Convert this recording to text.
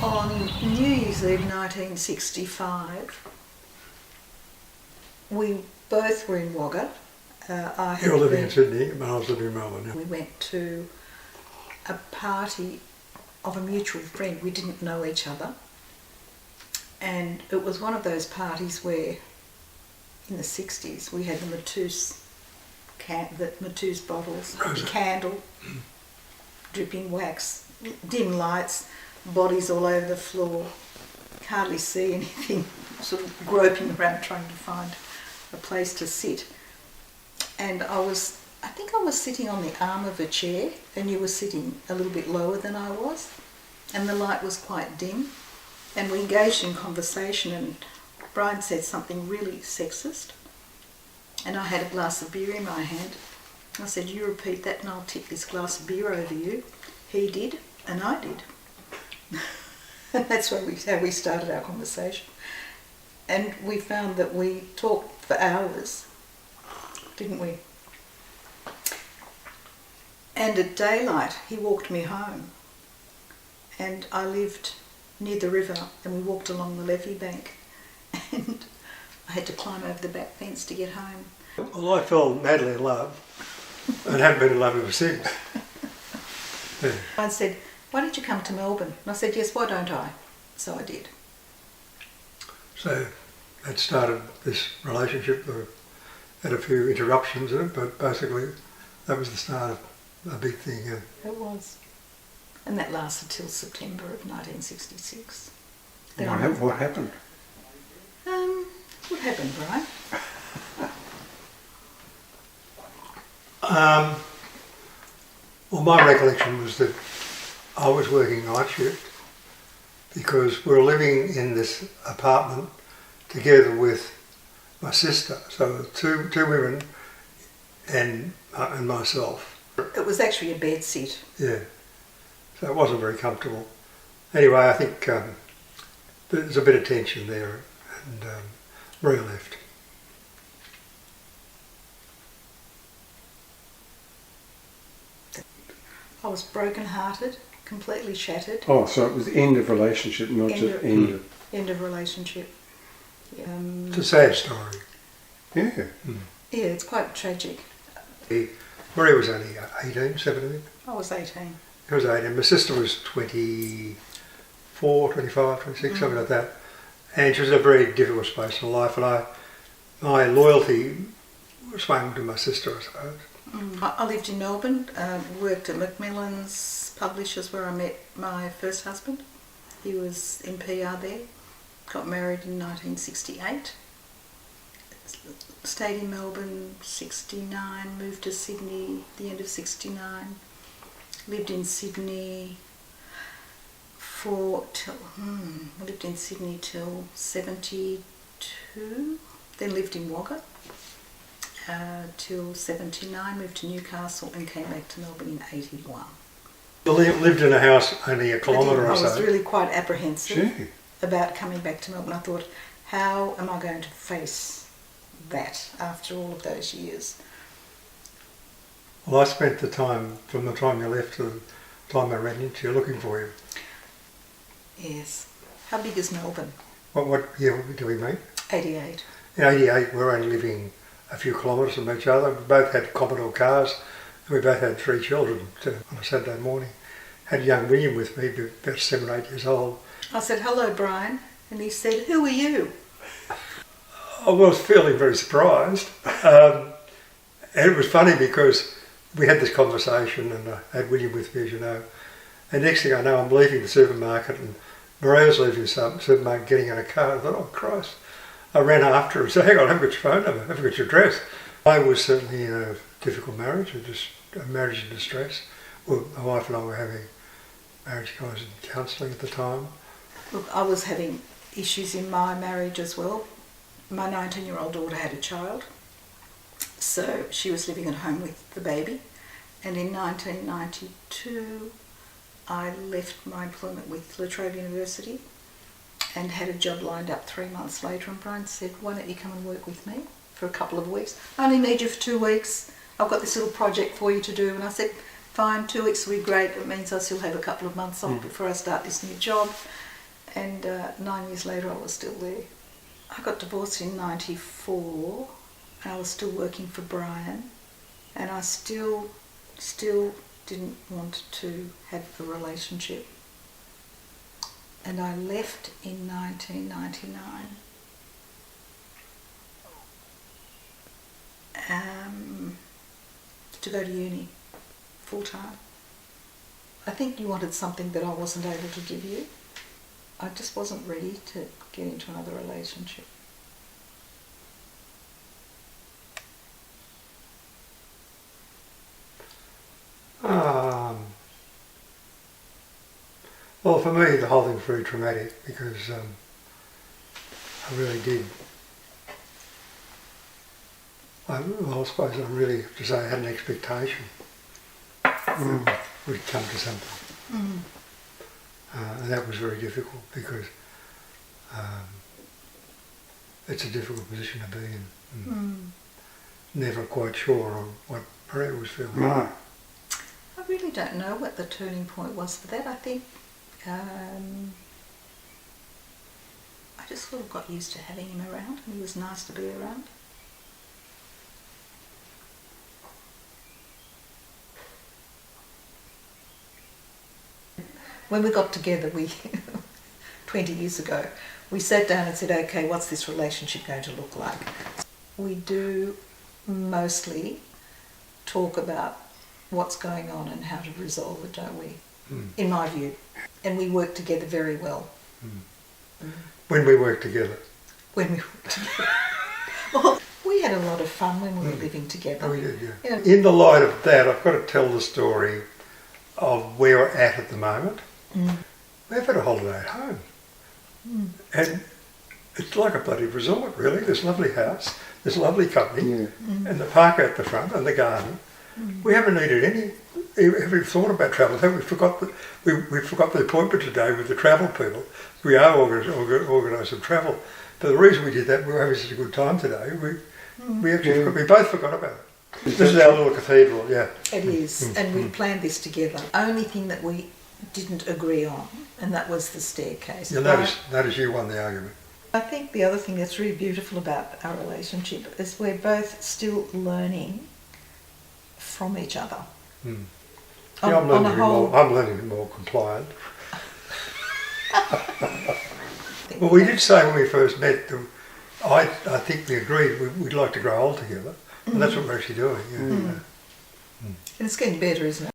On New Year's Eve 1965, we both were in Wagga. You're living in Sydney, and I was living in Melbourne. Yeah. We went to a party of a mutual friend. We didn't know each other. And it was one of those parties where, in the 60s, we had the Mateus bottles, a candle, dripping wax, dim lights, bodies all over the floor, hardly see anything, sort of groping around trying to find a place to sit. And I think I was sitting on the arm of a chair and you were sitting a little bit lower than I was, and the light was quite dim, and we engaged in conversation, and Bryan said something really sexist, and I had a glass of beer in my hand. I said, "You repeat that and I'll tip this glass of beer over you." He did, and I did. And that's how we started our conversation. And we found that we talked for hours, didn't we? And at daylight, he walked me home. And I lived near the river, and we walked along the levee bank. And I had to climb over the back fence to get home. Well, I fell madly in love, and haven't been in love ever since. Yeah. I said, "Why don't you come to Melbourne?" And I said, "Yes, why don't I?" So I did. So that started this relationship. There had a few interruptions in it, but basically that was the start of a big thing. Yeah. It was. And that lasted till September of 1966. What happened? What happened, Bryan? Well, my recollection was that I was working night shift because we were living in this apartment together with my sister, so two women and myself. It was actually a bed sit. Yeah, so it wasn't very comfortable. Anyway, I think there's a bit of tension there, and Marija left. I was broken-hearted, completely shattered. Oh, so it was the end of relationship, not just end of... End of relationship. It's a sad story. Yeah. Mm. Yeah, it's quite tragic. Marija was only 18, 17. I was 18. I was 18. My sister was 24, 25, 26, something like that. And she was in a very difficult space in life, and my loyalty swung to my sister, I suppose. I lived in Melbourne, worked at Macmillan's Publishers, where I met my first husband. He was in PR there, got married in 1968, stayed in Melbourne 69, moved to Sydney at the end of 69, lived in Sydney till 72, then lived in Wagga till 79, moved to Newcastle and came back to Melbourne in 81. I lived in a house only a kilometre or so. I was really quite apprehensive about coming back to Melbourne. I thought, how am I going to face that after all of those years? Well, I spent the time, from the time you left to the time I ran into you, looking for you. Yes. How big is Melbourne? What year did we meet? 88. In 88, we were only living a few kilometres from each other. We both had Commodore cars, and we both had 3 children on a Saturday morning. Had young William with me, about 7 or 8 years old. I said, "Hello, Bryan," and he said, "Who are you?" I was feeling very surprised. And it was funny because we had this conversation, and I had William with me, as you know. And next thing I know, I'm leaving the supermarket, and Marija's leaving the supermarket, getting in a car. I thought, oh Christ. I ran after her and said, "Hang on, I haven't got your phone number, I haven't got your address." I was certainly in a difficult marriage, just a marriage in distress. Well, my wife and I were having marriage counselling at the time. Look, I was having issues in my marriage as well. My 19-year-old daughter had a child, so she was living at home with the baby. And in 1992, I left my employment with La Trobe University and had a job lined up 3 months later, and Bryan said, "Why don't you come and work with me for a couple of weeks? I only need you for 2 weeks. I've got this little project for you to do." And I said, "Fine, 2 weeks will be great. It means I still have a couple of months off before I start this new job." And 9 years later I was still there. I got divorced in 94 and I was still working for Bryan, and I still didn't want to have a relationship. And I left in 1999 to go to uni full time. I think you wanted something that I wasn't able to give you. I just wasn't ready to get into another relationship. Well, for me, the whole thing's very traumatic because I really did. I suppose I really have to say I had an expectation that we'd come to something. And that was very difficult because it's a difficult position to be in. Never quite sure on what Marija was feeling. No. I really don't know what the turning point was for that. I think I just sort of got used to having him around, and he was nice to be around. When we got together, 20 years ago, we sat down and said, okay, what's this relationship going to look like? We do mostly talk about what's going on and how to resolve it, don't we? In my view. And we work together very well. When we work together. When we work together. Well, we had a lot of fun when we were living together. Oh, we did, yeah. You know, In the light of that, I've got to tell the story of where we're at the moment. We've had a holiday at home. And it's like a bloody resort, really. This lovely house, this lovely company, and the park out the front and the garden. We haven't needed any. Have we thought about travel? Have we forgot the appointment today with the travel people? We are organised some travel. But the reason we did that, we were having such a good time today. We both forgot about it. This is our little cathedral, yeah. it is, and we planned this together. Only thing that we didn't agree on, and that was the staircase. You'll notice you won the argument. I think the other thing that's really beautiful about our relationship is we're both still learning from each other. Yeah, I'm learning to be more compliant. Well, we did say when we first met, I think we agreed we'd like to grow old together, and that's what we're actually doing. Yeah. And it's getting better, isn't it?